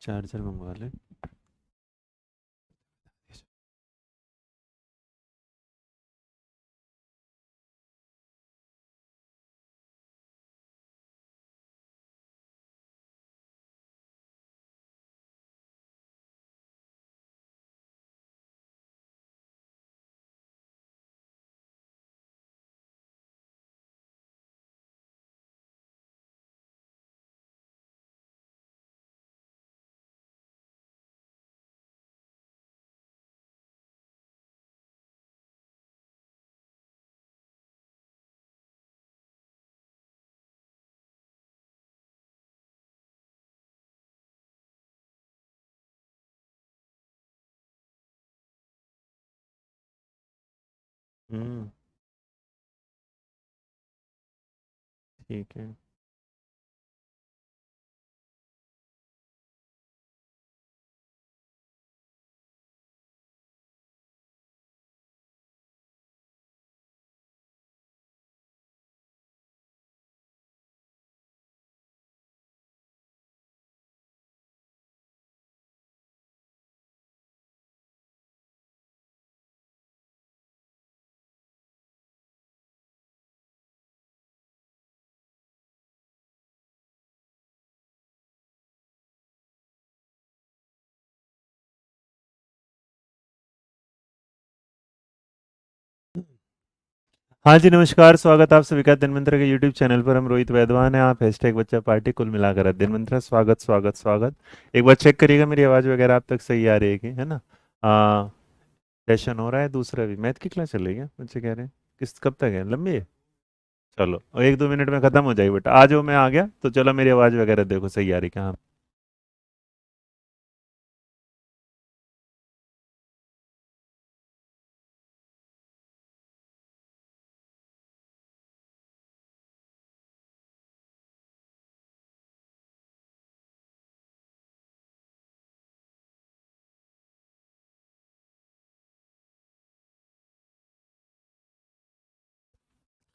Charger मंगवा ले। हम्म। ठीक है। हाँ जी, नमस्कार। स्वागत आप सभी का दिन मंत्र के यूट्यूब चैनल पर। हम रोहित वैद्वान हैं। आप हैशटैग बच्चा पार्टी कुल मिलाकर दिन मंत्र। स्वागत स्वागत स्वागत। एक बार चेक करिएगा मेरी आवाज़ वगैरह आप तक सही आ रही है कि, है ना? सेशन हो रहा है दूसरा भी। मैथ की क्लास चल रही है बच्चे कह रहे हैं। किस कब तक है? लंबी है? चलो, और 1-2 मिनट में ख़त्म हो जाएगी बेटा। आ जाओ, मैं आ गया तो चलो मेरी आवाज़ वगैरह देखो सही आ रही कहाँ।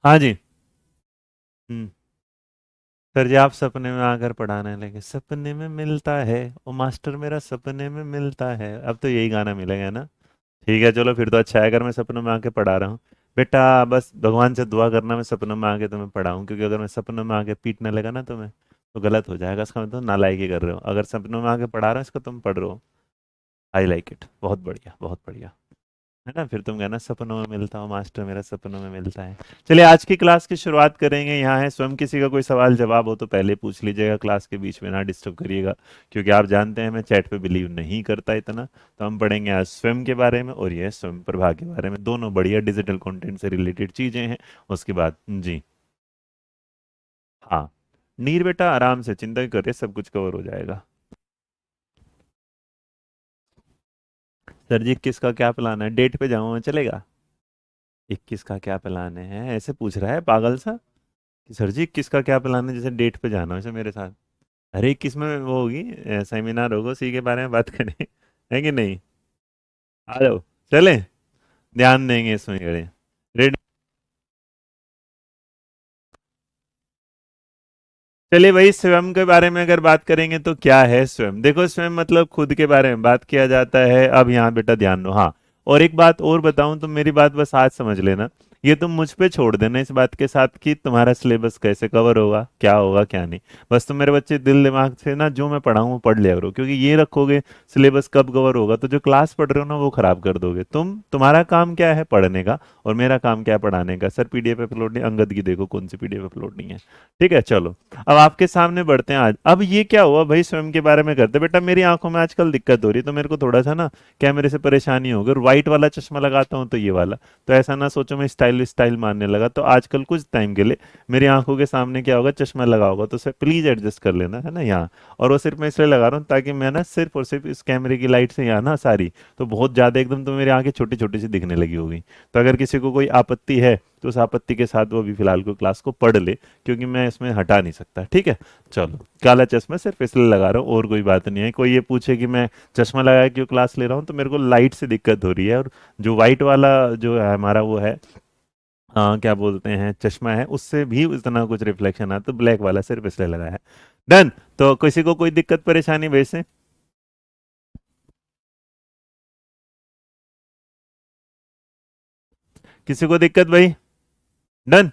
हाँ जी। हम्म। सर जी, आप सपने में आकर पढ़ाने लगे, सपने में मिलता है ओ मास्टर मेरा, सपने में मिलता है। अब तो यही गाना मिलेगा ना? ठीक है, चलो फिर तो अच्छा है अगर मैं सपनों में आके पढ़ा रहा हूँ। बेटा बस भगवान से दुआ करना मैं सपनों में आके तुम्हें पढ़ाऊँ, क्योंकि अगर मैं सपनों में आके पीटने लगा ना तुम्हें तो गलत हो जाएगा। इसका मतलब नालायकी कर रहे हो। अगर सपनों में आके पढ़ा रहा हूँ इसको तुम पढ़ रहे हो। I like it. बहुत बढ़िया, बहुत बढ़िया। है ना? फिर तुम कहना सपनों में मिलता हूँ मास्टर मेरा, सपनों में मिलता है। चलिए, आज की क्लास की शुरुआत करेंगे। यहाँ है स्वयं। किसी का कोई सवाल जवाब हो तो पहले पूछ लीजिएगा, क्लास के बीच में ना डिस्टर्ब करिएगा, क्योंकि आप जानते हैं मैं चैट पे बिलीव नहीं करता इतना। तो हम पढ़ेंगे आज स्वयं के बारे में और यह स्वयं प्रभा के बारे में। दोनों बढ़िया डिजिटल कंटेंट से रिलेटेड चीजें हैं। उसके बाद जी हाँ, नीर बेटा आराम से चिंता करिए, सब कुछ कवर हो जाएगा। सर जी, किसका क्या प्लान है? डेट पे जाऊँ मैं, चलेगा? 21 का क्या प्लान है ऐसे पूछ रहा है पागल सा। कि सर जी 21 का क्या प्लान है, जैसे डेट पे जाना हो वैसे मेरे साथ। अरे 21 में वो होगी, सेमिनार होगा, उसी के बारे में बात करें। है कि नहीं? आ जाओ, चले। ध्यान देंगे इसमें खड़े। रेडी? चलिए भाई, स्वयं के बारे में अगर बात करेंगे तो क्या है स्वयं? देखो, स्वयं मतलब खुद के बारे में बात किया जाता है। अब यहाँ बेटा ध्यान दो। हाँ, और एक बात और बताऊं, तुम मेरी बात बस आज समझ लेना। ये तुम मुझ पे छोड़ देना इस बात के साथ कि तुम्हारा सिलेबस कैसे कवर होगा, क्या होगा क्या नहीं। बस तुम मेरे बच्चे दिल दिमाग से ना जो मैं पढ़ाऊँ वो पढ़ लिया करो, क्योंकि ये रखोगे सिलेबस कब कवर होगा तो जो क्लास पढ़ रहे हो ना वो खराब कर दोगे तुम। तुम्हारा काम क्या है? पढ़ने का। और मेरा काम क्या है? पढ़ाने का। सर पीडीएफ अपलोड नहीं, अंगद की देखो कौन सी पीडीएफ अपलोड नहीं है। ठीक है, चलो। अब आपके सामने बढ़ते हैं आज। अब ये क्या हुआ भाई, स्वयं के बारे में करते। बेटा मेरी आंखों में आजकल दिक्कत हो रही है तो मेरे को थोड़ा सा ना कैमरे से परेशानी हो गई, और व्हाइट वाला चश्मा लगाता हूँ तो ये वाला। तो ऐसा ना सोचो मैं स्टाइल स्टाइल मारने लगा। तो आजकल कुछ टाइम के लिए मेरी आंखों के सामने क्या होगा, चश्मा लगा होगा, तो सर प्लीज एडजस्ट कर लेना, है ना यहाँ। और वो सिर्फ मैं इसलिए लगा रहा हूँ ताकि मैं ना सिर्फ और सिर्फ इस कैमरे की लाइट से यहाँ ना सारी, तो बहुत ज्यादा एकदम तो मेरी आंखें छोटी छोटी सी दिखने लगी होगी। तो अगर किसी को कोई आपत्ति है तो उस आपत्ति के साथ वो भी फिलहाल को क्लास को पढ़ ले, क्योंकि मैं इसमें हटा नहीं सकता। ठीक है, चलो। काला चश्मा सिर्फ इसलिए लगा रहा हूँ और कोई बात नहीं है। कोई ये पूछे कि मैं चश्मा लगा के क्यों क्लास ले रहा हूँ, तो मेरे को लाइट से दिक्कत हो रही है। और जो वाइट वाला जो है हमारा वो है, क्या बोलते हैं, चश्मा है, उससे भी इतना कुछ रिफ्लेक्शन आता, तो ब्लैक वाला सिर्फ इसलिए लगा है। डन। तो किसी को कोई दिक्कत परेशानी वैसे? किसी को दिक्कत भाई? डन।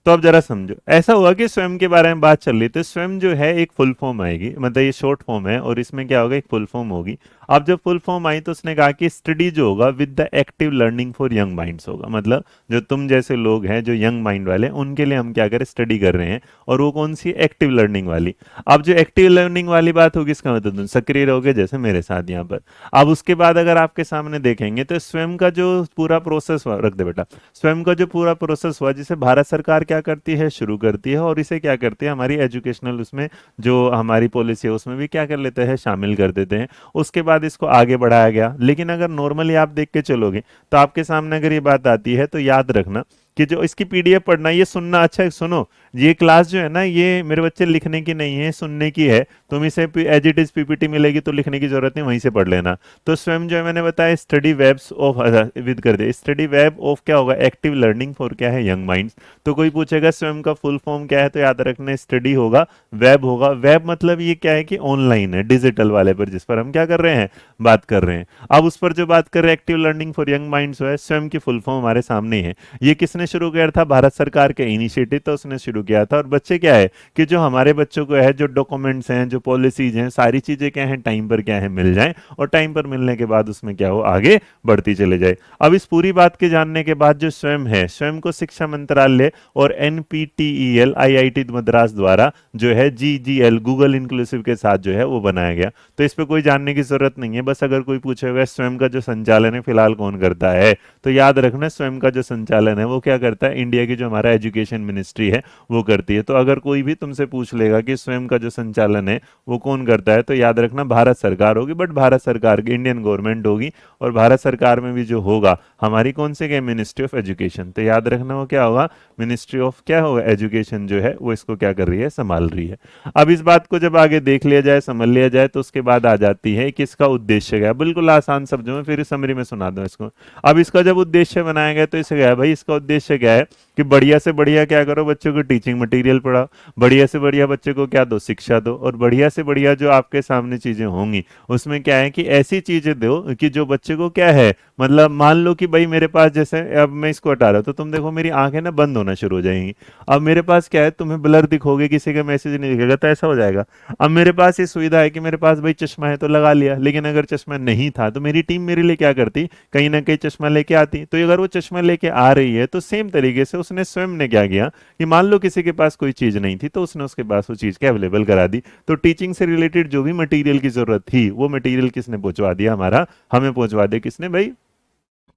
तो अब जरा समझो, ऐसा हुआ कि स्वयं के बारे में बात चल रही, तो स्वयं जो है एक फुल फॉर्म आएगी, मतलब ये शॉर्ट फॉर्म है और इसमें क्या होगा, एक फुल फॉर्म होगी। अब जब फुल फॉर्म आई तो उसने कहा कि स्टडी जो होगा with the active learning for young minds होगा, मतलब जो तुम जैसे लोग हैं जो यंग माइंड वाले, उनके लिए हम क्या करें, स्टडी कर रहे हैं। और वो कौन सी, एक्टिव लर्निंग वाली। अब जो एक्टिव लर्निंग वाली बात होगी, इसका मतलब तुम सक्रिय रहोगे जैसे मेरे साथ यहाँ पर। अब उसके बाद अगर आपके सामने देखेंगे तो स्वयं का जो पूरा प्रोसेस, रख दे बेटा, स्वयं का जो पूरा प्रोसेस हुआ, जिसे भारत सरकार क्या करती है, शुरू करती है, और इसे क्या करती है, हमारी एजुकेशनल उसमें जो हमारी पॉलिसी है उसमें भी क्या कर लेते हैं, शामिल कर देते हैं। उसके बाद इसको आगे बढ़ाया गया। लेकिन अगर नॉर्मली आप देख के चलोगे तो आपके सामने अगर ये बात आती है तो याद रखना कि जो इसकी पीडीएफ पढ़ना, ये सुनना, अच्छा सुनो, ये क्लास जो है ना, ये मेरे बच्चे लिखने की नहीं है, सुनने की है। तुम इसे एज इट इज पीपीटी मिलेगी तो लिखने की जरूरत नहीं, वहीं से पढ़ लेना। तो स्वयं जो है मैंने बताया स्टडी वेब्स ऑफ, विद कर दे, स्टडी वेब ऑफ क्या होगा, एक्टिव लर्निंग फॉर क्या है, यंग माइंड्स। तो कोई पूछेगा स्वयं का फुल फॉर्म क्या है, तो याद रखना स्टडी होगा, वेब होगा। वेब मतलब ये क्या है कि ऑनलाइन है, डिजिटल वाले पर, जिस पर हम क्या कर रहे हैं, बात कर रहे हैं। अब उस पर जो बात कर रहे हैं active learning for young minds है, स्वयं की फुल फॉर्म हमारे सामने है। ये किसने शुरू किया था, भारत सरकार के इनिशिएटिव तो उसने शुरू किया था। और बच्चे क्या है कि जो हमारे बच्चों को है, जो डॉक्यूमेंट्स हैं, जो पॉलिसीज हैं, सारी चीजें क्या है, टाइम पर क्या है, मिल जाए, और टाइम पर मिलने के बाद उसमें क्या हो, आगे बढ़ती चले जाए। अब इस पूरी बात के जानने के बाद जो स्वयं है, स्वयं को शिक्षा मंत्रालय और एनपीटीईएल आईआईटी मद्रास द्वारा जो है जीजीएल गूगल इंक्लूसिव के साथ जो है वो बनाया गया। तो इस पे कोई जानने की जरूरत नहीं है। बस अगर कोई पूछेगा स्वयं का जो संचालन है फिलहाल कौन करता है, तो याद रखना स्वयं का जो संचालन है वो क्या करता है, इंडिया की जो हमारा एजुकेशन मिनिस्ट्री है वो करती है। तो अगर कोई भी तुमसे पूछ लेगा कि स्वयं का जो संचालन है वो कौन करता है, तो याद रखना भारत सरकार होगी। बट भारत सरकार की इंडियन गवर्नमेंट होगी, और भारत सरकार में भी जो होगा हमारी कौन से क्या, मिनिस्ट्री ऑफ एजुकेशन। तो याद रखना वो क्या होगा, मिनिस्ट्री ऑफ क्या होगा, एजुकेशन जो है वो इसको क्या कर रही है, संभाल रही है। अब इस बात को जब आगे देख लिया जाए, समझ लिया जाए, तो उसके बाद आ जाती है कि इसका उद्देश्य क्या है। बिल्कुल आसान शब्दों में फिर समरी में सुना दो इसको। अब इसका जब उद्देश्य बनाया गया तो इसे क्या है भाई, इसका उद्देश्य क्या है कि बढ़िया से बढ़िया क्या करो, बच्चों को टीचिंग मटेरियल पढ़ाओ, बढ़िया से बढ़िया बच्चों को क्या दो, शिक्षा दो, और बढ़िया से बढ़िया जो आपके सामने चीजें होंगी उसमें क्या है कि ऐसी चीजें दो कि जो बच्चे को क्या है, मतलब मान लो कि भाई मेरे पास जैसे, अब मैं इसको हटा रहा हूं तो तुम देखो मेरी आंखें ना बंद होना शुरू हो जाएंगी। अब मेरे पास क्या है, तुम्हें ब्लर दिखोगे, किसी का मैसेज नहीं दिखेगा, तो ऐसा हो जाएगा। अब मेरे पास ये सुविधा है कि मेरे पास भाई चश्मा है तो लगा लिया, लेकिन अगर चश्मा नहीं था तो मेरी टीम मेरे लिए क्या करती, कहीं ना कहीं चश्मा लेके आती। तो अगर वो चश्मा लेके आ रही है तो सेम तरीके से उसने स्वयं ने क्या किया कि मान लो किसी के पास कोई चीज नहीं थी तो उसने उसके पास वो चीज क्या अवेलेबल करा दी। तो टीचिंग से रिलेटेड जो भी मटेरियल की जरूरत थी वो मटेरियल किसने पहुंचवा दिया, हमारा, हमें पहुंचवा दिया, किसने भाई,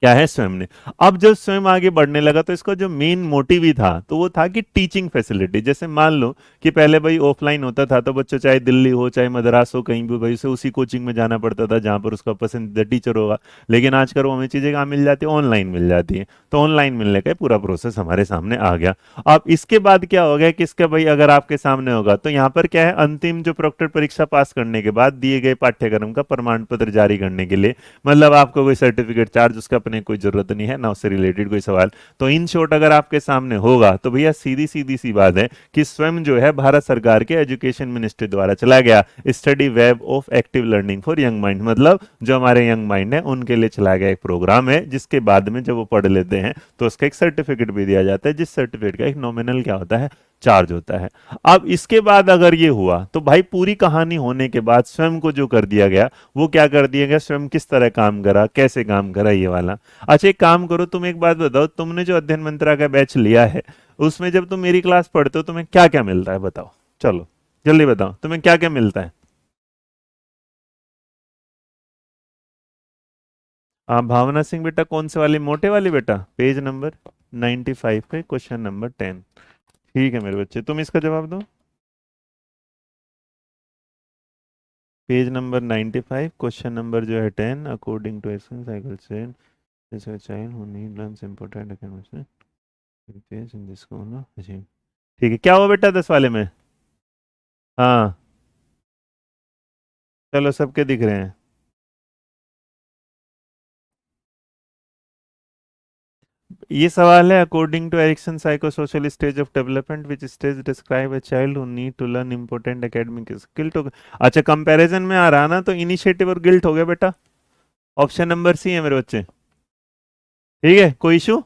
क्या है, स्वयं ने। अब जब स्वयं आगे बढ़ने लगा तो इसका जो मेन मोटिव ही था तो वो था कि टीचिंग फैसिलिटी, जैसे मान लो कि पहले भाई ऑफलाइन होता था तो बच्चों चाहे दिल्ली हो चाहे मद्रास हो कहीं भी भाई उसे उसी कोचिंग में जाना पड़ता था जहां पर उसका पसंदीदा टीचर होगा। लेकिन आजकल वो हमें चीजें कहाँ मिल जाती है, ऑनलाइन मिल जाती है। तो ऑनलाइन मिलने का पूरा प्रोसेस हमारे सामने आ गया। अब इसके बाद क्या हो गया कि इसका भाई अगर आपके सामने होगा तो यहाँ पर क्या है, अंतिम जो प्रोक्टर परीक्षा पास करने के बाद दिए गए पाठ्यक्रम का प्रमाण पत्र जारी करने के लिए, मतलब आपको कोई सर्टिफिकेट चार्ज उसका अपने कोई जरूरत नहीं है ना, उससे रिलेटेड कोई सवाल। तो इन शॉर्ट अगर आपके सामने होगा तो भैया सीधी सीधी सी बात है कि स्वयं जो है भारत सरकार के एजुकेशन मिनिस्ट्री द्वारा चला गया study web of active learning for young mind, मतलब जो हमारे यंग माइंड है उनके लिए चलाया गया एक प्रोग्राम है, जिसके बाद में जब वो पढ़ लेते हैं तो उसका एक सर्टिफिकेट भी दिया जाता है, जिस सर्टिफिकेट का एक नॉमिनल क्या होता है, चार्ज होता है। अब इसके बाद अगर ये हुआ तो भाई पूरी कहानी होने के बाद स्वयं को जो कर दिया गया वो क्या कर दिया गया, स्वयं किस तरह काम करा, कैसे काम करा, ये वाला। अच्छा एक काम करो, तुम एक बात बताओ, तुमने जो अध्ययन मंत्रा का बैच लिया है उसमें जब तुम मेरी क्लास पढ़ते हो तुम्हें क्या क्या मिलता है, बताओ, चलो जल्दी बताओ तुम्हें क्या क्या मिलता है। भावना सिंह बेटा कौन से वाली, मोटे वाली बेटा, पेज नंबर 95 पे क्वेश्चन नंबर 10। ठीक है मेरे बच्चे, तुम इसका जवाब दो। पेज नंबर 95 क्वेश्चन नंबर जो है 10, अकॉर्डिंग टू एक्शन साइकिल से जैसे child who need learns important information in this को, ठीक है, क्या हुआ बेटा 10 वाले में? हाँ, चलो सबके दिख रहे हैं। ये सवाल है, according to Erikson psycho social stage of development which stage describe a child who need to learn important academic skill to. अच्छा कंपैरिजन में आ रहा ना, तो इनिशिएटिव और गिल्ट हो गया बेटा, ऑप्शन नंबर सी है मेरे बच्चे। ठीक है, कोई इशू?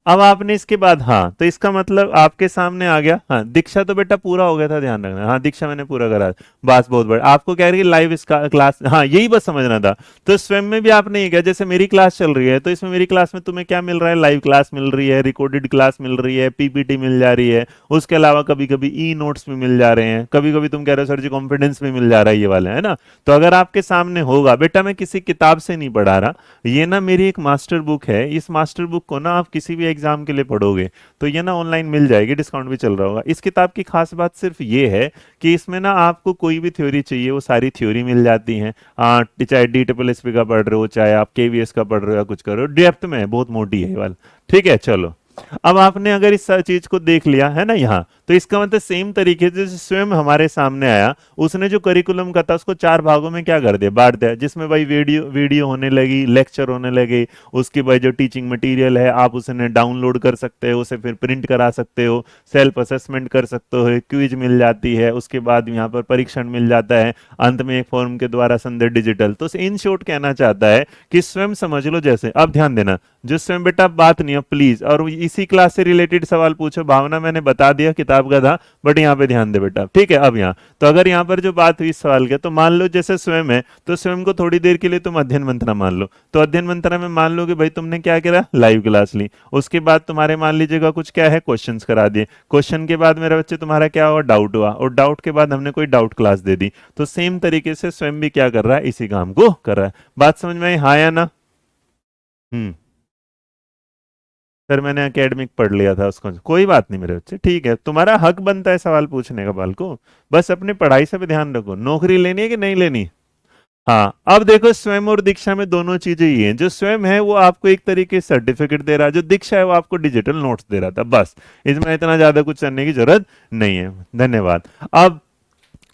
अब आपने इसके बाद, हाँ, तो इसका मतलब आपके सामने आ गया। हाँ, दीक्षा तो बेटा पूरा हो गया था, ध्यान रखना। हाँ, दीक्षा मैंने पूरा करा। बस बहुत बड़ा, आपको कह रही है लाइव इसका क्लास, हाँ यही बस समझना था। तो स्वयं में भी आपने ये किया, जैसे मेरी क्लास चल रही है तो इसमें मेरी क्लास में तुम्हें क्या मिल रहा है, लाइव क्लास मिल रही है, रिकॉर्डेड क्लास मिल रही है, पीपीटी मिल जा रही है। उसके अलावा कभी कभी ई नोट्स भी मिल जा रहे हैं, कभी कभी तुम कह रहे हो सर जी कॉन्फिडेंस भी मिल जा रहा है, ये वाले है ना। तो अगर आपके सामने होगा, बेटा मैं किसी किताब से नहीं पढ़ा रहा, ये ना मेरी एक मास्टर बुक है, इस मास्टर बुक को ना आप किसी भी एग्जाम के लिए पढ़ोगे तो ये ना ऑनलाइन मिल जाएगी, डिस्काउंट भी चल रहा होगा। इस किताब की खास बात सिर्फ ये है कि इसमें ना आपको कोई भी थ्योरी चाहिए वो सारी थ्योरी मिल जाती है। चाहे डी ट्रिपल एस पी का पढ़ रहे हो, चाहे आप केवीएस का पढ़ रहे हो, या कुछ कर रहे हो, डेप्थ में है, बहुत मोटी है ये वाला। ठीक है, चलो। अब आपने अगर इस चीज को देख लिया है ना यहाँ, तो इसका मतलब सेम तरीके से स्वयं हमारे सामने आया, उसने जो करिकुलम का था उसको 4 भागों में क्या कर दिया, बांट दिया, जिसमें भाई वीडियो वीडियो होने लगी, लेक्चर होने लगे। उसके बाद जो टीचिंग मटेरियल है आप उसे डाउनलोड कर सकते हो, उसे फिर प्रिंट करा सकते हो, सेल्फ असेसमेंट कर सकते हो, क्विज मिल जाती है, उसके बाद यहाँ पर परीक्षण मिल जाता है, अंत में एक फॉर्म के द्वारा संदेश डिजिटल। तो इन शॉर्ट कहना चाहता है कि स्वयं समझ लो। जैसे अब ध्यान देना, जो स्वयं बेटा बात नहीं हो प्लीज, और इसी क्लास से रिलेटेड सवाल पूछो, भावना मैंने बता दिया किताब का था, बट यहाँ पे ध्यान दे बेटा, ठीक है। अब यहाँ तो अगर यहाँ पर जो बात हुई इस सवाल के, तो मान लो जैसे स्वयं है तो स्वयं को थोड़ी देर के लिए तुम अध्ययन मंत्रा मान लो, तो अध्ययन मंत्रा में मान लो कि भाई तुमने क्या करा, लाइव क्लास ली। उसके बाद तुम्हारे मान लीजिएगा कुछ क्या है, क्वेश्चंस करा दिए। क्वेश्चन के बाद मेरे बच्चे तुम्हारा क्या हुआ, डाउट हुआ, और डाउट के बाद हमने कोई डाउट क्लास दे दी। तो सेम तरीके से स्वयं भी क्या कर रहा है, इसी काम को कर रहा है। बात समझ में आई, हाँ या ना? हम्म। सर मैंने एकेडमिक पढ़ लिया था उसको, कोई बात नहीं मेरे बच्चे, ठीक है, तुम्हारा हक बनता है सवाल पूछने का बाल को, बस अपनी पढ़ाई से भी ध्यान रखो। नौकरी लेनी है कि नहीं लेनी? हाँ, अब देखो स्वयं और दीक्षा में दोनों चीजें ही हैं। जो स्वयं है वो आपको एक तरीके से सर्टिफिकेट दे रहा है, जो दीक्षा है वो आपको डिजिटल नोट्स दे रहा था, बस। इसमें इतना ज्यादा कुछ करने की जरूरत नहीं है। धन्यवाद। अब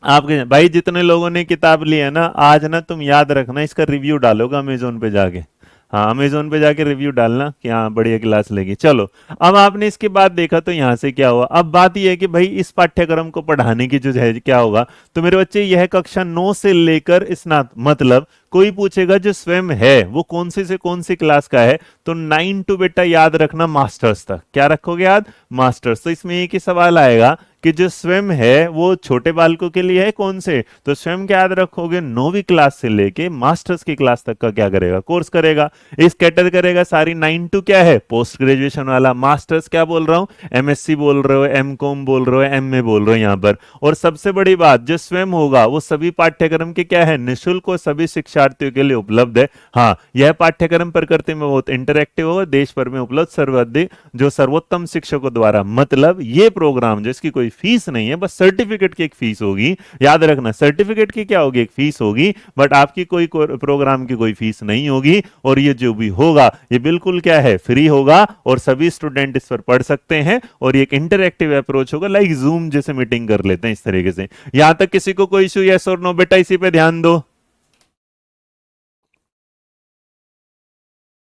आपके भाई जितने लोगों ने किताब ली है ना, आज ना तुम याद रखना इसका रिव्यू डालोगे अमेजोन पे जाके। हाँ, अमेजोन पे जाके रिव्यू डालना कि हाँ बढ़िया क्लास लगी। चलो, अब आपने इसके बाद देखा तो यहाँ से क्या हुआ। अब बात यह है कि भाई इस पाठ्यक्रम को पढ़ाने की जो है क्या होगा, तो मेरे बच्चे यह कक्षा 9 से लेकर स्नात, मतलब कोई पूछेगा जो स्वयं है वो कौन सी से कौन सी क्लास का है, तो 9 टू बेटा याद रखना मास्टर्स तक। क्या रखोगे याद, मास्टर्स। तो इसमें एक ही सवाल आएगा कि जो स्वयं है वो छोटे बालकों के लिए है कौन से, तो स्वयं क्या याद रखोगे, 9वीं क्लास से लेके मास्टर्स की क्लास तक का क्या करेगा, कोर्स करेगा। इस कैटर करेगा सारी। 9 टू क्या है, पोस्ट ग्रेजुएशन वाला। मास्टर्स क्या बोल रहा हूं, एमएससी बोल रहे हो, एमकॉम बोल रहे हो, एमए बोल रहे हो यहाँ पर। और सबसे बड़ी बात, जो स्वयं होगा वो सभी पाठ्यक्रम के क्या है, निःशुल्क और सभी शिक्षार्थियों के लिए उपलब्ध है। हाँ, यह पाठ्यक्रम प्रकृति में बहुत इंटरेक्टिव होगा, देश भर में उपलब्ध सर्वाधिक जो सर्वोत्तम शिक्षकों द्वारा, मतलब ये प्रोग्राम जो इसकी कोई फीस नहीं है, बस सर्टिफिकेट की एक फीस होगी। याद रखना, सर्टिफिकेट की क्या होगी, एक फीस होगी, बट आपकी कोई प्रोग्राम की कोई फीस नहीं होगी। और ये जो भी होगा ये बिल्कुल क्या है, फ्री होगा, और सभी स्टूडेंट इस पर पढ़ सकते हैं। और ये एक इंटरेक्टिव अप्रोच होगा, लाइक जूम जैसे मीटिंग कर लेते हैं इस तरीके से। यहां तक किसी को कोई इशू, यस और नो बेटा, इसी पे ध्यान दो।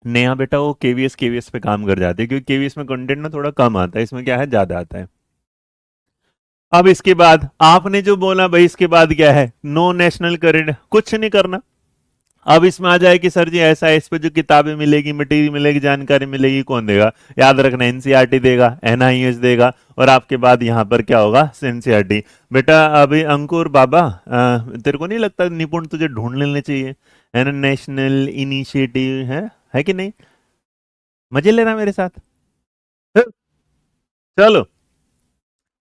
नेहा बेटा वो केवीएस केवीएस पे काम कर जाते हैं, क्योंकि केवीएस में कंटेंट ना थोड़ा कम आता है, इसमें क्या है ज्यादा आता है। अब इसके बाद आपने जो बोला भाई, इसके बाद क्या है, नो नेशनल करेंट, कुछ नहीं करना। अब इसमें आ जाए कि सर जी ऐसा है, इस पे जो किताबें मिलेगी, मटेरियल मिलेगी, जानकारी मिलेगी, कौन देगा, याद रखना एनसीईआरटी देगा, एनआईएस देगा। और आपके बाद यहाँ पर क्या होगा, एनसीईआरटी। बेटा अभी अंकुर बाबा, तेरे को नहीं लगता निपुण तुझे ढूंढ लेने चाहिए, है ना, नेशनल इनिशिएटिव है कि नहीं? मजे लेना मेरे साथ। चलो,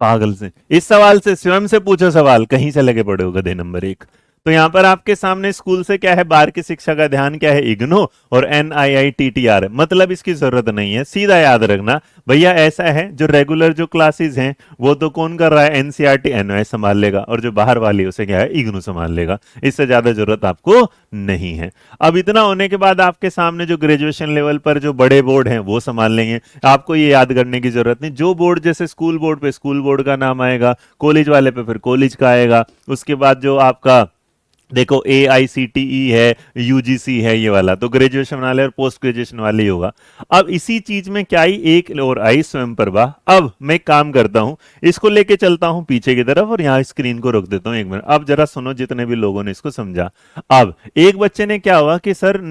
पागल से इस सवाल से स्वयं से पूछो सवाल, कहीं से लगे पड़े हो गधे नंबर 1। तो यहां पर आपके सामने स्कूल से क्या है, बाहर की शिक्षा का ध्यान क्या है, इग्नो और NIITTR, मतलब इसकी जरूरत नहीं है, सीधा याद रखना भैया। ऐसा है जो रेगुलर जो क्लासेस हैं वो तो कौन कर रहा है, एनसीईआरटी एनआईएस संभाल लेगा, और जो बाहर वाली उसे क्या है, इग्नू संभाल लेगा। इससे ज्यादा जरूरत आपको नहीं है। अब इतना होने के बाद आपके सामने जो ग्रेजुएशन लेवल पर जो बड़े बोर्ड हैं वो संभाल लेंगे। आपको ये याद करने की जरूरत नहीं, जो बोर्ड जैसे स्कूल बोर्ड पे स्कूल बोर्ड का नाम आएगा, कॉलेज वाले पे फिर कॉलेज का आएगा। उसके बाद जो आपका देखो AICTE है, यूजीसी है, ये वाला तो ग्रेजुएशन वाले और पोस्ट ग्रेजुएशन वाले ही होगा। अब इसी चीज में क्या आई, एक और आई स्वयं प्रभा। अब मैं एक काम करता हूं, इसको लेके चलता हूं पीछे की तरफ और यहाँ स्क्रीन को रोक देता हूं 1 मिनट। अब जरा सुनो जितने भी लोगों ने इसको समझा। अब एक बच्चे ने क्या हुआ कि सर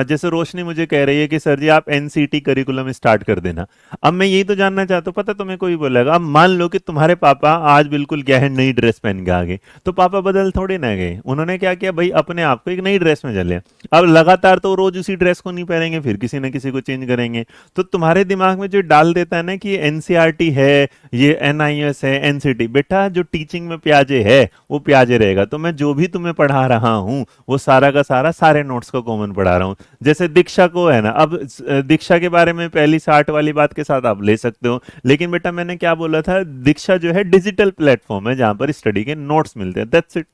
जैसे रोशनी मुझे कह रही है कि सर जी आप एनसीटी करिकुलम स्टार्ट कर देना। अब मैं यही तो जानना चाहता हूँ, पता तुम्हें कोई बोलेगा, अब मान लो कि तुम्हारे पापा आज बिल्कुल क्या है नई ड्रेस पहन के आ गए, तो पापा बदल थोड़े ना गए, उन्होंने क्या किया भाई, अपने आप को एक नई ड्रेस में चले। अब लगातार तो रोज उसी ड्रेस को नहीं पहनेंगे, फिर किसी न किसी को चेंज करेंगे। तो तुम्हारे दिमाग में जो डाल देता है ना कि ये एनसीईआरटी है, ये एनआईएस है, एनसीटी, बेटा जो टीचिंग में प्याजे है वो प्याजे रहेगा। तो मैं जो भी तुम्हें पढ़ा रहा हूँ वो सारा का सारा सारे नोट्स को कॉमन पढ़ा रहा हूँ। जैसे दीक्षा को है ना, अब दीक्षा के बारे में पहली 60 वाली बात के साथ आप ले सकते हो, लेकिन बेटा मैंने क्या बोला था, दीक्षा जो है डिजिटल प्लेटफॉर्म है जहां पर स्टडी के नोट्स मिलते हैं, दैट्स इट,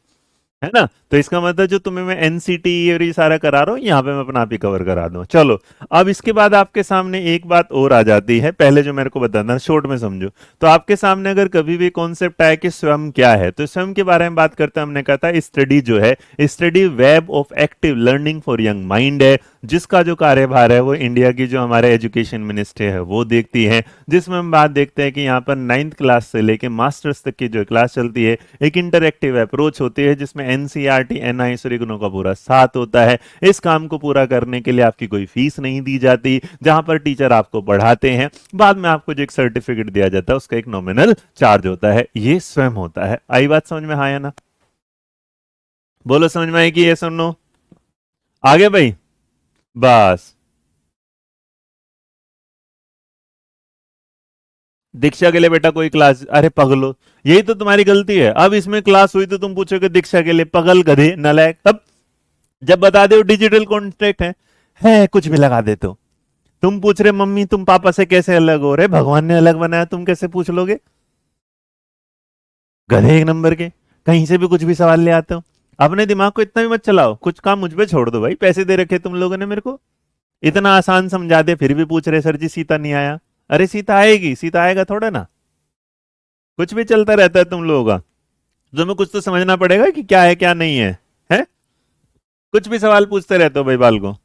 है ना। तो इसका मतलब जो तुम्हें मैं एनसीटी और ये सारा करा रहा हूँ, यहाँ पे मैं अपना आप ही कवर करा दूँ। चलो, अब इसके बाद आपके सामने एक बात और आ जाती है, पहले जो मेरे को बताना शॉर्ट में समझो। तो आपके सामने अगर कभी भी कॉन्सेप्ट आए कि स्वयं क्या है, तो स्वयं के बारे में बात करते हैं, हमने कहा था स्टडी जो है, study web of active learning for young mind है, जिसका जो कार्यभार है वो इंडिया की जो हमारे एजुकेशन मिनिस्ट्री है वो देखती है। जिसमें हम बात देखते हैं कि यहाँ पर 9th क्लास से लेके मास्टर्स तक की जो क्लास चलती है, एक इंटरैक्टिव अप्रोच होती है जिसमें एनसीईआरटी एनआईएस और इग्नू का पूरा साथ होता है। इस काम को पूरा करने के लिए आपकी कोई फीस नहीं दी जाती, जहां पर टीचर आपको पढ़ाते हैं, बाद में आपको जो एक सर्टिफिकेट दिया जाता है उसका एक नॉमिनल चार्ज होता है, ये स्वयं होता है। आई बात समझ में, हाँ या ना? बोलो समझ में आई कि ये सुन लो, आगे भाई, बस। दीक्षा के लिए बेटा कोई क्लास, अरे पगलो, यही तो तुम्हारी गलती है। अब इसमें क्लास हुई तो तुम पूछोगे दीक्षा के लिए, पगल गधे नलायक। अब जब बता दो डिजिटल कॉन्ट्रैक्ट है कुछ भी लगा देते हो। तुम पूछ रहे मम्मी तुम पापा से कैसे अलग हो रहे, भगवान ने अलग बनाया, तुम कैसे पूछ लोगे, गधे एक नंबर के, कहीं से भी कुछ भी सवाल ले आते हो। अपने दिमाग को इतना भी मत चलाओ, कुछ काम मुझ पे छोड़ दो भाई, पैसे दे रखे तुम लोगों ने मेरे को, इतना आसान समझा दे फिर भी पूछ रहे सर जी सीता नहीं आया। अरे सीता आएगी, सीता आएगा थोड़ा ना, कुछ भी चलता रहता है तुम लोगों का। तुम्हें कुछ तो समझना पड़ेगा कि क्या है क्या नहीं है? कुछ भी सवाल पूछते रहते हो भाई बाल को।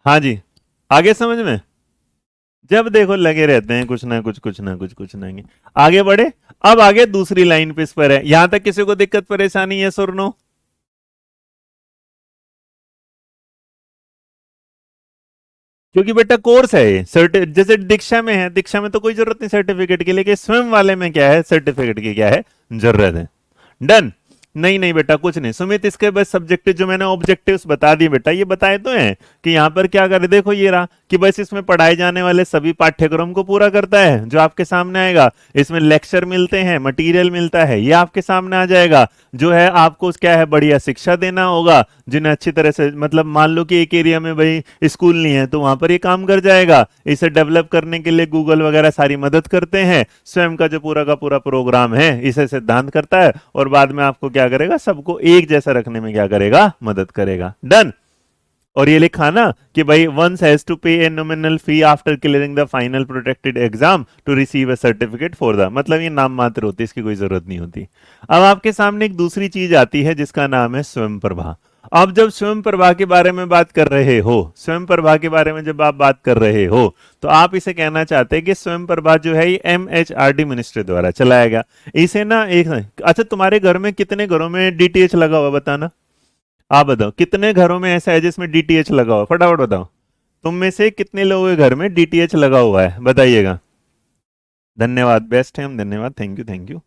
हाँ जी, आगे समझ में, जब देखो लगे रहते हैं कुछ ना कुछ कुछ ना कुछ कुछ ना कुछ। आगे बढ़े, अब आगे दूसरी लाइन पे इस पर है, यहां तक किसी को दिक्कत परेशानी है सुर नो? क्योंकि बेटा कोर्स है ये, जैसे दीक्षा में है, दीक्षा में तो कोई जरूरत नहीं सर्टिफिकेट की, लेकिन स्वयं वाले में क्या है, सर्टिफिकेट की क्या है जरूरत है। डन। नहीं नहीं बेटा कुछ नहीं सुमित, इसके बस सब्जेक्टिव जो मैंने ऑब्जेक्टिव्स बता दिए बेटा, ये बताए तो हैं कि यहाँ पर क्या करे, देखो ये रहा कि बस इसमें पढ़ाए जाने वाले सभी पाठ्यक्रम को पूरा करता है जो आपके सामने आएगा। इसमें लेक्चर मिलते हैं, मटेरियल मिलता है, ये आपके सामने आ जाएगा। जो है आपको क्या है, बढ़िया शिक्षा देना होगा, जिन्हें अच्छी तरह से, मतलब मान लो कि एक एरिया में भाई स्कूल नहीं है तो वहां पर ये काम कर जाएगा। इसे डेवलप करने के लिए गूगल वगैरह सारी मदद करते हैं। स्वयं का जो पूरा का पूरा प्रोग्राम है इसे सिद्धांत करता है और बाद में आपको क्या करेगा, सबको एक जैसा रखने में क्या करेगा, मदद करेगा। डन। और ये लिखा ना कि भाई once has to pay a nominal fee after clearing the final protected exam to receive a certificate for the, मतलब ये नाम मात्र होती है, इसकी कोई जरूरत नहीं होती। अब आपके सामने एक दूसरी चीज आती है जिसका नाम है स्वयं प्रभा। अब जब स्वयं प्रभा के बारे में बात कर रहे हो, स्वयं प्रभा के बारे में जब आप बात कर रहे हो, तो आप इसे कहना चाहते हैं कि स्वयं प्रभा जो है ये MHRD मिनिस्ट्री द्वारा चलाया गया। इसे ना एक, अच्छा तुम्हारे घर में कितने घरों में डीटीएच लगा हुआ बताना, आप बताओ कितने घरों में ऐसा है जिसमें डीटीएच लगा हुआ, फटाफट बताओ। तुम में से कितने लोगों के घर में डीटीएच लगा हुआ है, बताइएगा। धन्यवाद, बेस्ट है हम, धन्यवाद, थैंक यू थैंक यू।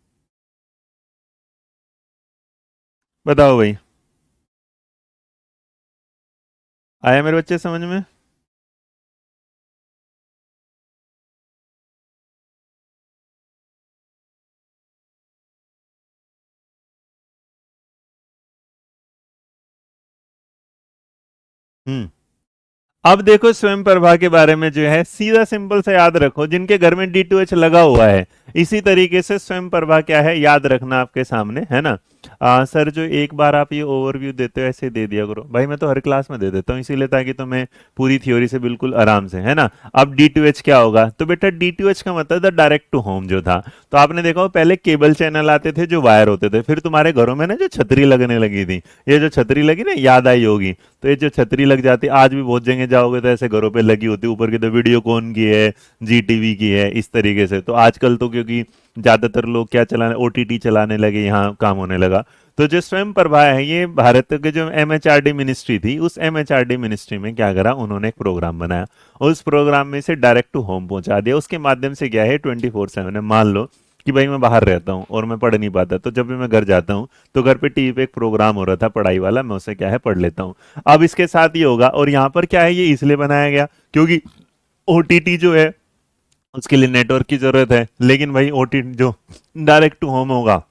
बताओ भाई, आया मेरे बच्चे समझ में? हम्म। अब देखो स्वयं प्रभा के बारे में जो है सीधा सिंपल से याद रखो, जिनके घर में D2H लगा हुआ है इसी तरीके से स्वयं प्रभा क्या है याद रखना आपके सामने है ना। सर जो एक बार आप ये ओवरव्यू देते हो ऐसे दे दिया करो भाई, मैं तो हर क्लास में दे देता हूँ इसीलिए ताकि तुम्हें पूरी थ्योरी से बिल्कुल आराम से है ना। अब D2H क्या होगा, तो बेटा D2H का मतलब था डायरेक्ट टू होम जो था। तो आपने देखा हो पहले केबल चैनल आते थे जो वायर होते थे, फिर तुम्हारे घरों में ना जो छतरी लगने लगी थी, ये जो छतरी लगी ना याद आई होगी, तो ये जो छतरी लग जाती आज भी बहुत जगह जाओगे तो ऐसे घरों पे लगी होती, ऊपर की तो वीडियोकॉन की है, GTV की है, इस तरीके से। तो आजकल तो क्योंकि ज्यादातर लोग क्या चलाने OTT चलाने लगे, यहाँ काम होने लगा। तो जो स्वयं प्रभा है ये भारत के जो MHRD मिनिस्ट्री थी, उस MHRD मिनिस्ट्री में क्या करा उन्होंने एक प्रोग्राम बनाया और उस प्रोग्राम में से डायरेक्ट टू होम पहुंचा दिया। उसके माध्यम से क्या है 24/7 मान लो कि भाई मैं बाहर रहता हूँ और मैं पढ़ नहीं पाता, तो जब भी मैं घर जाता हूँ तो घर पे टीवी पे एक प्रोग्राम हो रहा था पढ़ाई वाला, मैं उसे क्या है पढ़ लेता हूँ। अब इसके साथ ये होगा, और यहाँ पर क्या है ये इसलिए बनाया गया क्योंकि OTT जो है उसके लिए नेटवर्क की जरूरत है, लेकिन भाई OTT जो डायरेक्ट टू होम होगा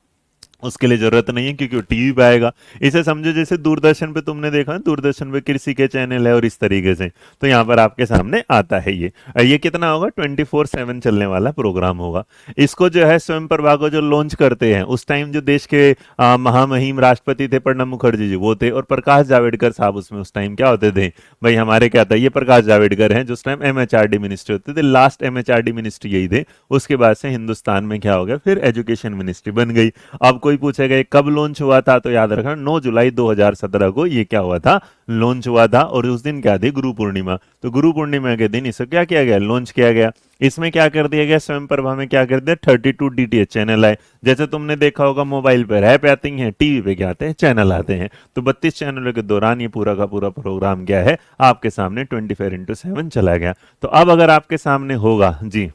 उसके लिए जरूरत नहीं है क्योंकि वो टीवी पे आएगा। इसे समझो जैसे दूरदर्शन पे तुमने देखा ना, दूरदर्शन पे कृषि के चैनल है और इस तरीके से, तो यहाँ पर आपके सामने आता है ये कितना होगा 24/7 चलने वाला प्रोग्राम होगा। इसको जो है स्वयं प्रभा को जो लॉन्च करते हैं उस टाइम जो देश के महामहिम राष्ट्रपति थे प्रणब मुखर्जी जी वो थे, और प्रकाश जावड़ेकर साहब उसमें उस टाइम क्या होते थे भाई हमारे क्या था, ये प्रकाश जावड़ेकर हैं जो उस टाइम MHRD मिनिस्ट्री होते थे, लास्ट MHRD मिनिस्ट्री यही थे। उसके बाद से हिंदुस्तान में क्या हो गया फिर एजुकेशन मिनिस्ट्री बन गई। अब कोई पूछेगा ये कब लॉन्च हुआ था, तो याद रखना 9 जुलाई 2017 को ये क्या हुआ था लॉन्च हुआ था, और उस दिन क्या थी गुरु पूर्णिमा। तो गुरु पूर्णिमा के दिन इसे क्या किया गया लॉन्च किया गया। इसमें क्या कर दिया गया स्वयं प्रभा में क्या कर दिया 32 DTH चैनल आए। जैसे तुमने देखा होगा मोबाइल पर ऐप आती है, टीवी पे क्या आते हैं चैनल आते हैं, तो 32 चैनलों के दौरान ये पूरा का पूरा प्रोग्राम क्या है आपके सामने 24/7 चला गया। तो अब अगर आपके सामने होगा जी,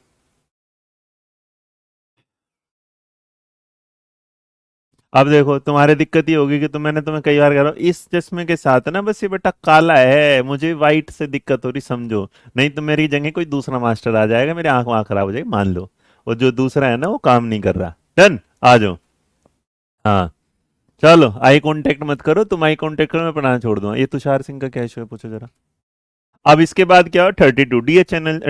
अब देखो तुम्हारे दिक्कत ये होगी कि मैंने तुम्हें कई बार कह रहा हूं इस चश्मे के साथ ना बस ये बेटा काला है, मुझे वाइट से दिक्कत हो रही समझो, नहीं तो मेरी जगह कोई दूसरा मास्टर आ जाएगा, मेरी आंख वहां खराब हो जाएगी मान लो, और जो दूसरा है ना वो काम नहीं कर रहा। डन, आ जाओ। हाँ चलो आई कांटेक्ट मत करो, तुम आई कांटेक्ट करो मैं पढ़ाना छोड़ दूंगा। ये तुषार सिंह का क्या इशू है पूछो जरा। अब इसके बाद क्या हो 32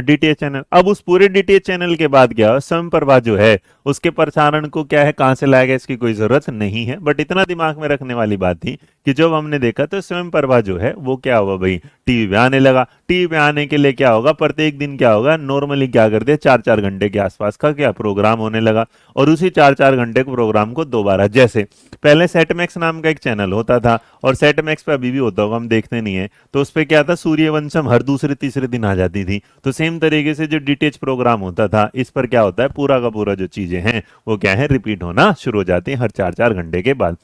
DTH चैनल। अब उस पूरे DTH चैनल के बाद क्या हो स्वयं प्रभा जो है उसके प्रसारण को क्या है कहां से लाया गया इसकी कोई जरूरत नहीं है, बट इतना दिमाग में रखने वाली बात थी कि जब हमने देखा तो स्वयं प्रभा जो है वो क्या हुआ भाई टीवी पे आने लगा। टीवी पे आने के लिए क्या होगा प्रत्येक दिन क्या होगा नॉर्मली क्या कर दिया 4-4 घंटे के आसपास का क्या प्रोग्राम होने लगा, और उसी 4-4 घंटे के प्रोग्राम को दोबारा जैसे पहले सेट मैक्स नाम का एक चैनल होता था, और सेट मैक्स पे अभी भी होता होगा हम देखते नहीं है, तो उस पे क्या था सूर्यवंशम हर दूसरे तीसरे दिन आ जाती थी। तो सेम तरीके से जो DTH प्रोग्राम होता था इस पर क्या होता है पूरा का पूरा जो चीजें हैं वो क्या है रिपीट होना शुरू हो जाती है हर 4-4 घंटे के बाद।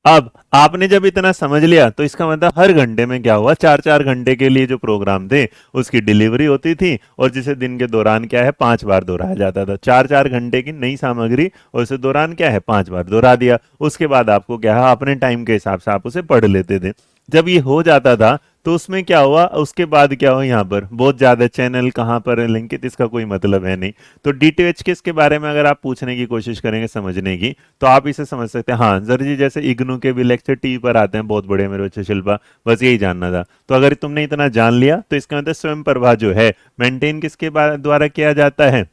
अब आपने जब इतना समझ लिया तो इसका मतलब हर घंटे में क्या हुआ 4-4 घंटे के लिए जो प्रोग्राम थे उसकी डिलीवरी होती थी, और जिसे दिन के दौरान क्या है 5 बार दोहराया जाता था। 4-4 घंटे की नई सामग्री और उसे दौरान क्या है 5 बार दोहरा दिया। उसके बाद आपको क्या है अपने टाइम के हिसाब से आप उसे पढ़ लेते थे। जब ये हो जाता था तो उसमें क्या हुआ उसके बाद क्या हुआ यहाँ पर बहुत ज्यादा चैनल कहाँ पर है लिंकित इसका कोई मतलब है नहीं। तो DTH के इसके बारे में अगर आप पूछने की कोशिश करेंगे समझने की तो आप इसे समझ सकते हैं। हाँ जर जी जैसे इग्नू के भी लेक्चर टीवी पर आते हैं बहुत बड़े मेरे बच्चे शिल्पा, बस यही जानना था। तो अगर तुमने इतना जान लिया तो इसका मतलब स्वयं प्रभा जो है मेंटेन किसके द्वारा किया जाता है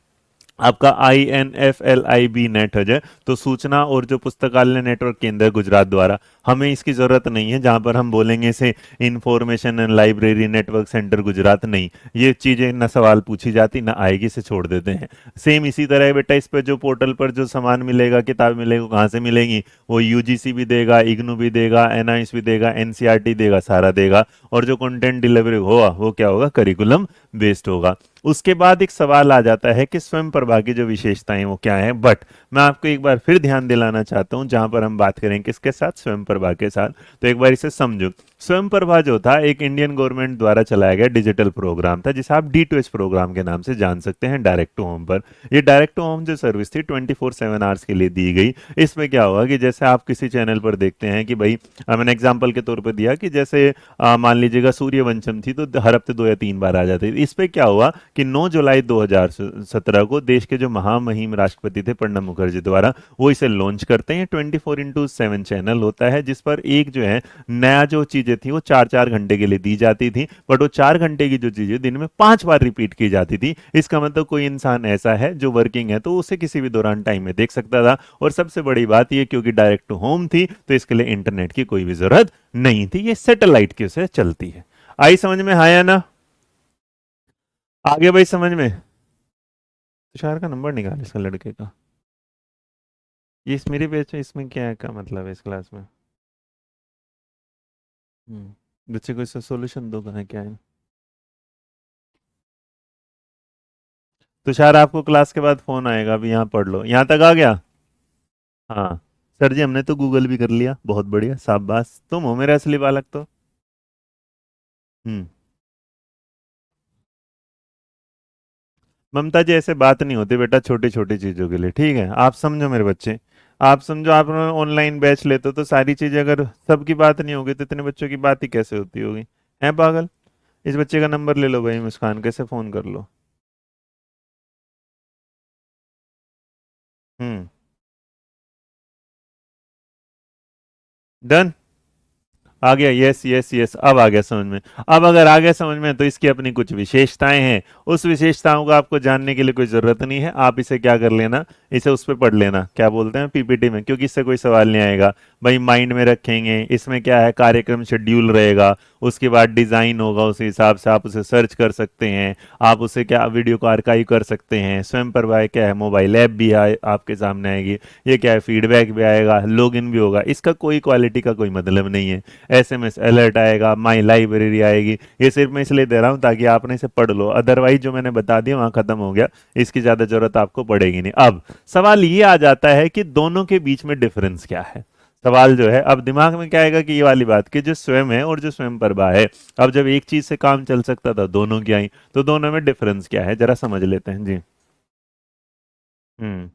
आपका INFLIB नेट है तो सूचना और जो पुस्तकालय नेटवर्क केंद्र गुजरात द्वारा। हमें इसकी जरूरत नहीं है जहां पर हम बोलेंगे इसे information and library network centre Gujarat, नहीं ये चीजें ना सवाल पूछी जाती ना आएगी, से छोड़ देते हैं। सेम इसी तरह है बेटा इस पे जो पोर्टल पर जो सामान मिलेगा किताब मिलेगा कहाँ से मिलेंगी वो UGC भी देगा, इग्नू भी देगा, NIS भी देगा, NCERT देगा, सारा देगा, और जो कंटेंट डिलीवरी होगा वो क्या होगा करिकुलम बेस्ड होगा। उसके बाद एक सवाल आ जाता है कि स्वयं प्रभा की जो विशेषताएं वो क्या है, बट मैं आपको एक बार फिर ध्यान दिलाना चाहता हूं जहां पर हम बात करें किसके साथ स्वयं प्रभा के साथ। तो एक बार इसे समझो। स्वयं प्रभा जो था एक इंडियन गवर्नमेंट द्वारा चलाया गया डिजिटल प्रोग्राम था, जिसे आप D2H प्रोग्राम के नाम से जान सकते हैं, डायरेक्ट टू होम पर। ये डायरेक्ट टू होम जो सर्विस थी 24/7 आवर्स के लिए दी गई। इसमें क्या हुआ कि जैसे आप किसी चैनल पर देखते हैं कि भाई, मैंने एग्जाम्पल के तौर पर दिया कि जैसे मान लीजिएगा सूर्यवंशम थी तो हर हफ्ते 2 या 3 बार आ जाती थी। इस पे क्या हुआ कि 9 जुलाई 2017 को देश के जो महामहिम राष्ट्रपति थे प्रणब मुखर्जी द्वारा, वो इसे लॉन्च करते हैं। 24/7 चैनल होता है, जिस पर एक जो है नया जो चीजें थी वो 4-4 घंटे के लिए दी जाती थी, बट वो 4 घंटे की जो चीजें दिन में 5 बार रिपीट की जाती थी। इसका मतलब कोई इंसान ऐसा है जो वर्किंग है तो उसे किसी भी दौरान टाइम में देख सकता था। और सबसे बड़ी बात ये, क्योंकि डायरेक्ट टू होम थी तो इसके लिए इंटरनेट की कोई भी जरूरत नहीं थी, ये सैटेलाइट की से चलती है। आई समझ में, हाँ या ना? आगे भाई समझ में? तुषार का नंबर निकाल इसका, लड़के का। ये इस मेरे पेज में, इसमें क्या है का मतलब है इस क्लास में? बच्चे को इसका सोल्यूशन दो, कहाँ क्या है। तुषार आपको क्लास के बाद फोन आएगा, अभी यहाँ पढ़ लो। यहाँ तक आ गया? हाँ। सर जी हमने तो गूगल भी कर लिया, बहुत बढ़िया, शाबाश, तुम हो मेरा असली बालक तो। हम्म। ममता जी ऐसे बात नहीं होती बेटा, छोटी छोटी चीजों के लिए, ठीक है? आप समझो मेरे बच्चे, आप समझो। आप ऑनलाइन बैच लेते हो तो सारी चीजें अगर सबकी बात नहीं होगी तो इतने बच्चों की बात ही कैसे होती होगी? है पागल? इस बच्चे का नंबर ले लो भाई, मुस्कान, कैसे फोन कर लो। हम्म। डन। आ गया, यस यस यस, अब आ गया समझ में। अब अगर आ गया समझ में तो इसकी अपनी कुछ विशेषताएं हैं। उस विशेषताओं को आपको जानने के लिए कोई जरूरत नहीं है, आप इसे क्या कर लेना, इसे उस पर पढ़ लेना, क्या बोलते हैं, पीपीटी में, क्योंकि इससे कोई सवाल नहीं आएगा। भाई माइंड में रखेंगे, इसमें क्या है, कार्यक्रम शेड्यूल रहेगा, उसके बाद डिजाइन होगा, उस हिसाब से आप उसे सर्च कर सकते हैं, आप उसे क्या वीडियो को आर्काइव कर सकते हैं। स्वयं प्रभा क्या है, मोबाइल ऐप भी आपके सामने आएगी। ये क्या है, फीडबैक भी आएगा, लॉगिन भी होगा। इसका कोई क्वालिटी का कोई मतलब नहीं है। एसएमएस अलर्ट आएगा, माई लाइब्रेरी आएगी। ये सिर्फ मैं इसलिए दे रहा हूं ताकि आपने इसे पढ़ लो, अदरवाइज जो मैंने बता दिया वहां खत्म हो गया, इसकी ज्यादा जरूरत आपको पड़ेगी नहीं। अब सवाल ये आ जाता है कि दोनों के बीच में डिफरेंस क्या है। सवाल जो है, अब दिमाग में क्या आएगा कि ये वाली बात कि जो स्वयं है और जो स्वयं प्रभा है, अब जब एक चीज से काम चल सकता था दोनों की आई, तो दोनों में डिफरेंस क्या है जरा समझ लेते हैं जी। हम्म।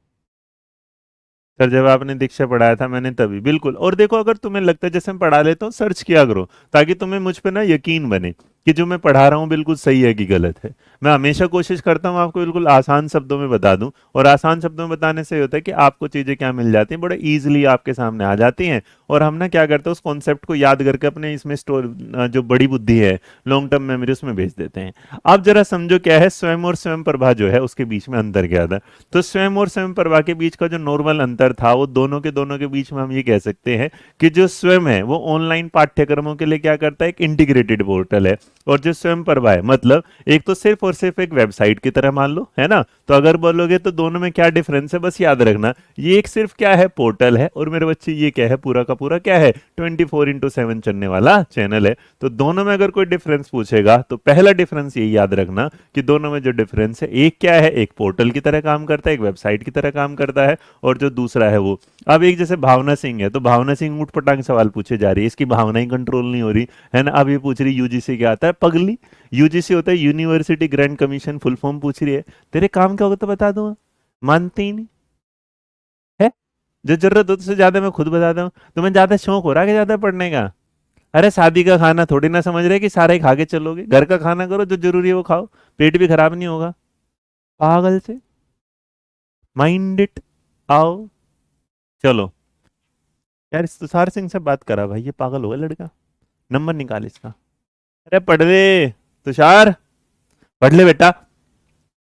सर जब आपने दीक्षा पढ़ाया था मैंने तभी, बिल्कुल। और देखो, अगर तुम्हें लगता है जैसे मैं पढ़ा लेता हूँ, सर्च किया करो, ताकि तुम्हें मुझ पे ना यकीन बने कि जो मैं पढ़ा रहा हूँ बिल्कुल सही है कि गलत है। मैं हमेशा कोशिश करता हूँ आपको बिल्कुल आसान शब्दों में बता दूं, और आसान शब्दों में बताने से होता है कि आपको चीजें क्या मिल जाती हैं, बड़े इजीली आपके सामने आ जाती हैं। और हम ना क्या करते हैं, उस कॉन्सेप्ट को याद करके अपने इसमें स्टोर, जो बड़ी बुद्धि है, लॉन्ग टर्म मेमोरी, उसमें भेज देते हैं। अब जरा समझो क्या है स्वयं और स्वयं प्रभा जो है उसके बीच में अंतर क्या था। तो स्वयं और स्वयं प्रभा के बीच का जो नॉर्मल अंतर था, वो दोनों के बीच में हम ये कह सकते हैं कि जो स्वयं है वो ऑनलाइन पाठ्यक्रमों के लिए क्या करता है, एक इंटीग्रेटेड पोर्टल है। और जो स्वयं प्रभा है, मतलब एक तो सिर्फ और सिर्फ एक वेबसाइट की तरह मान लो, है ना? तो अगर बोलोगे तो दोनों में क्या डिफरेंस है, बस याद रखना, ये एक सिर्फ क्या है, पोर्टल है, और मेरे बच्चे ये क्या है, पूरा का पूरा क्या है, 24/7 चलने वाला चैनल है। तो दोनों में अगर कोई डिफरेंस पूछेगा तो पहला डिफरेंस ये याद रखना कि दोनों में जो डिफरेंस है, एक क्या है, एक पोर्टल की तरह काम करता है, एक वेबसाइट की तरह काम करता है, और जो दूसरा है वो, अब एक जैसे भावना सिंह है, तो भावना सिंह ऊट पटांग सवाल पूछे जा रही है, इसकी भावना ही कंट्रोल नहीं हो रही है ना। अब ये पूछ रही यूजीसी क्या आता है, पगली, यूजीसी होता है university grand commission, full form पूछ रही है। तेरे काम क्या होगा तो बता दूंगा, मानती ही नहीं है। जो जरूरत हो उससे ज्यादा मैं खुद बताता हूँ। तुम्हें ज्यादा शौक हो रहा है कि ज्यादा पढ़ने का? अरे शादी का खाना थोड़ी ना समझ रहे कि सारा ही खा के चलोगे, घर का खाना करो, जो जरूरी है वो खाओ, पेट भी खराब नहीं होगा। पागल से, माइंड इट। आओ, चलो। यार इस तुषार सिंह से बात करा भाई, ये पागल हो गया लड़का। नंबर निकाल इसका। अरे पढ़ ले तुषार, पढ़ ले बेटा।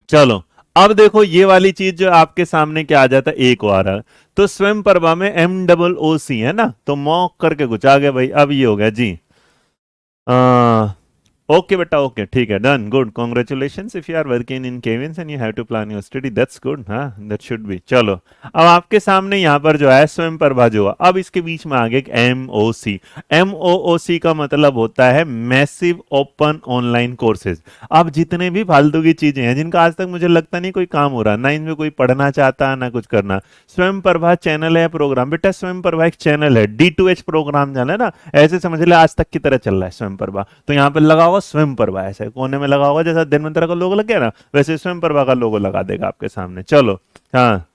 चलो, अब देखो ये वाली चीज जो आपके सामने क्या आ जाता है, एक बार है। तो स्वयं प्रभा में MOOC है ना, तो मॉक करके कुछ आ गया भाई। अब ये हो गया जी, ओके बेटा, ओके, ठीक है, done, good, congratulations if you are working in Kevins and you have to plan your study, that's good, हाँ, दैट शुड बी। चलो, अब आपके सामने यहाँ पर जो है स्वयं प्रभा जो है, अब इसके बीच में आ गया एम ओ सी। एम ओ सी का मतलब होता है मैसिव ओपन ऑनलाइन कोर्सेज। अब जितने भी फालतू की चीजें हैं जिनका आज तक मुझे लगता नहीं कोई काम हो रहा, ना इनमें कोई पढ़ना चाहता ना कुछ करना, स्वयं प्रभा चैनल है, प्रोग्राम, बेटा स्वयं प्रभा एक चैनल है, D2H प्रोग्राम जाना है ना, ऐसे समझ ले आज तक की तरह चल रहा है स्वयं प्रभा। तो यहाँ पे लगा होगा स्वयं प्रभा, ऐसे कोने में लगा होगा, जैसा दिन मंत्रा का लोगो लग गया ना, वैसे स्वयं प्रभा का लोगो लगा देगा आपके सामने। चलो, हाँ,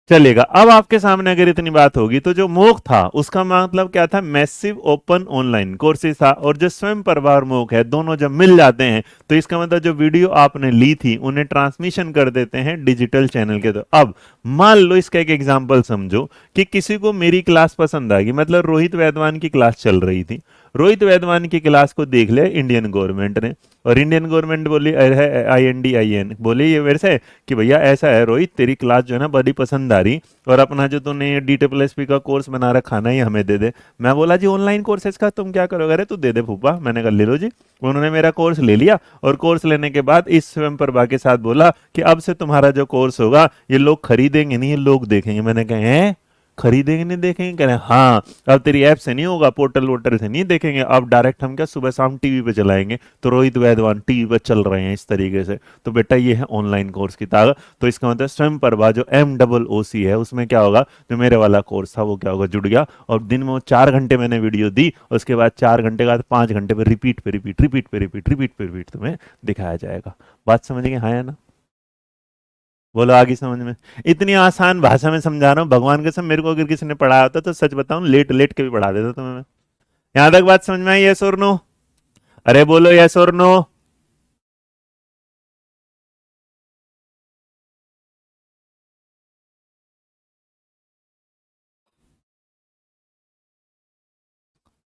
चलेगा। अब आपके सामने अगर इतनी बात होगी तो जो मोक था उसका मतलब क्या था, मैसिव ओपन ऑनलाइन कोर्सेज था, और जो स्वयं प्रभा और मोक है दोनों जब मिल जाते हैं तो इसका मतलब जो वीडियो आपने ली थी उन्हें ट्रांसमिशन कर देते हैं डिजिटल चैनल के। तो अब मान लो इसका एक एग्जांपल समझो कि किसी को मेरी क्लास पसंद आ गई, मतलब रोहित वैदवान की क्लास चल रही थी, रोहित वैदवान की क्लास को देख लिया इंडियन गवर्नमेंट ने, और इंडियन गवर्नमेंट बोली, INDIN बोली ये मेरे से कि भैया ऐसा है रोहित, तेरी क्लास जो है ना बड़ी पसंद आ रही, और अपना जो तूने DSSP का कोर्स बना रखा ना ये हमें दे दे। मैं बोला जी ऑनलाइन कोर्सेज का तुम क्या करोगे, अरे तू दे दे फूफा। मैंने कहा ले लो जी। उन्होंने मेरा कोर्स ले लिया, और कोर्स लेने के बाद इस स्वयं प्रभा के साथ बोला कि अब से तुम्हारा जो कोर्स होगा ये लोग खरीदेंगे नहीं, ये लोग देखेंगे। मैंने कहा हैं, खरीदेंगे नहीं देखेंगे, कह रहे हैं हाँ, अब तेरी ऐप से नहीं होगा, पोर्टल वोर्टल से नहीं देखेंगे, अब डायरेक्ट हम क्या सुबह शाम टीवी पे चलाएंगे। तो रोहित वैदवान टीवी पे चल रहे हैं इस तरीके से। तो बेटा ये है ऑनलाइन कोर्स की ताकत। तो इसका मतलब स्वयं प्रभा जो MOOC है उसमें क्या होगा, जो मेरे वाला कोर्स था वो क्या होगा, जुड़ गया, और दिन में वो 4 घंटे मैंने वीडियो दी, उसके बाद 4 घंटे के बाद 5 घंटे पे रिपीट पे रिपीट रिपीट पे रिपीट रिपीट पे रिपीट तुम्हें दिखाया जाएगा। बात समझ गए, हाँ या ना? बोलो आगे समझ में। इतनी आसान भाषा में समझा रहा हूँ, भगवान कसम मेरे को अगर किसी ने पढ़ाया होता तो सच बताऊं लेट लेट के भी पढ़ा देता तुम्हें मैं। यहां तक बात समझ में आई, यस और नो? अरे बोलो यस और नो।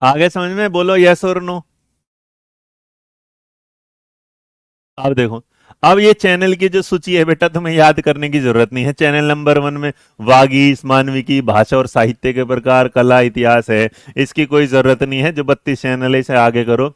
आगे समझ में, बोलो यस और नो। अब देखो, अब ये चैनल की जो सूची है बेटा तुम्हें याद करने की जरूरत नहीं है। चैनल नंबर 1 में वागीश, मानविकी, भाषा और साहित्य के प्रकार, कला, इतिहास है, इसकी कोई जरूरत नहीं है। जो 32 चैनल है इसे आगे करो,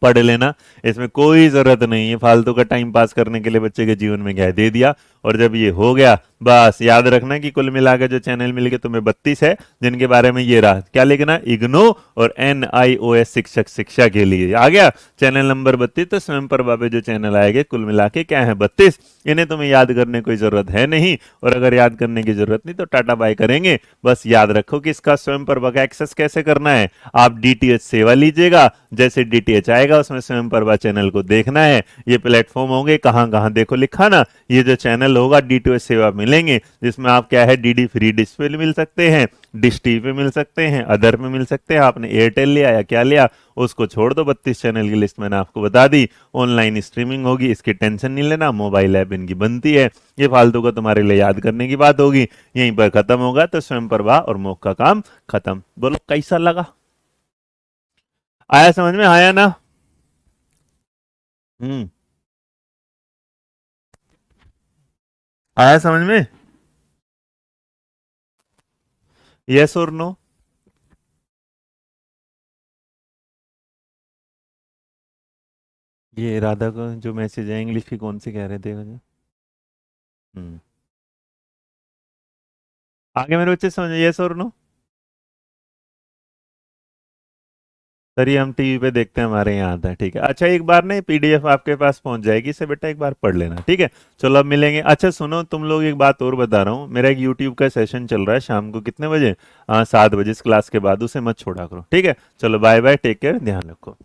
पढ़ लेना, इसमें कोई जरूरत नहीं है फालतू का टाइम पास करने के लिए। बच्चे के जीवन में क्या है, दे दिया, और जब ये हो गया बस याद रखना कि कुल मिलाकर जो चैनल मिल गए तुम्हें 32 है, जिनके बारे में ये रहा, क्या लिखना, इग्नो और NIOS शिक्षक शिक्षा के लिए आ गया चैनल नंबर 32। तो स्वयं प्रभा पे जो चैनल आएंगे कुल मिला के क्या है, 32। इन्हें तुम्हें याद करने की कोई जरूरत है नहीं, और अगर याद करने की जरूरत नहीं तो टाटा बाय करेंगे। बस याद रखो कि इसका स्वयं प्रभा का एक्सेस कैसे करना है। आप DTH सेवा लीजिएगा, जैसे DTH आएगा उसमें स्वयं प्रभा चैनल को देखना है। ये प्लेटफॉर्म होंगे, कहाँ कहाँ देखो लिखा ना, ये जो चैनल होगा DTH सेवा मिलेंगे, जिसमें आप क्या है DD फ्री डिश पे मिल सकते हैं, डिश टीवी पे मिल सकते हैं, अदर में मिल सकते हैं। आपने एयरटेल लिया या क्या लिया उसको छोड़ दो, 32 चैनल की लिस्ट मैंने आपको बता दी। ऑनलाइन स्ट्रीमिंग होगी, इसकी टेंशन नहीं लेना, मोबाइल ऐप इनकी बनती है, ये फालतू का तुम्हारे लिए याद करने की बात होगी। यहीं पर खत्म होगा, तो स्वयं प्रभा और मोक का काम खत्म। बोलो कैसा लगा, आया समझ में, आया ना? हम्म, आया समझ में, यस और नो? ये राधा को जो मैसेज है इंग्लिश की कौन सी कह रहे थे मुझे? हम्म, आगे मेरे बच्चे समझ, यस और नो? सर ये हम टीवी पे देखते हैं, हमारे यहाँ आता है, ठीक है। अच्छा एक बार ना PDF आपके पास पहुंच जाएगी, इसे बेटा एक बार पढ़ लेना, ठीक है। चलो अब मिलेंगे। अच्छा सुनो तुम लोग, एक बात और बता रहा हूँ, मेरा एक यूट्यूब का सेशन चल रहा है शाम को, कितने बजे, 7 बजे, इस क्लास के बाद, उसे मत छोड़ा करो, ठीक है। चलो बाय बाय, टेक केयर, ध्यान रखो।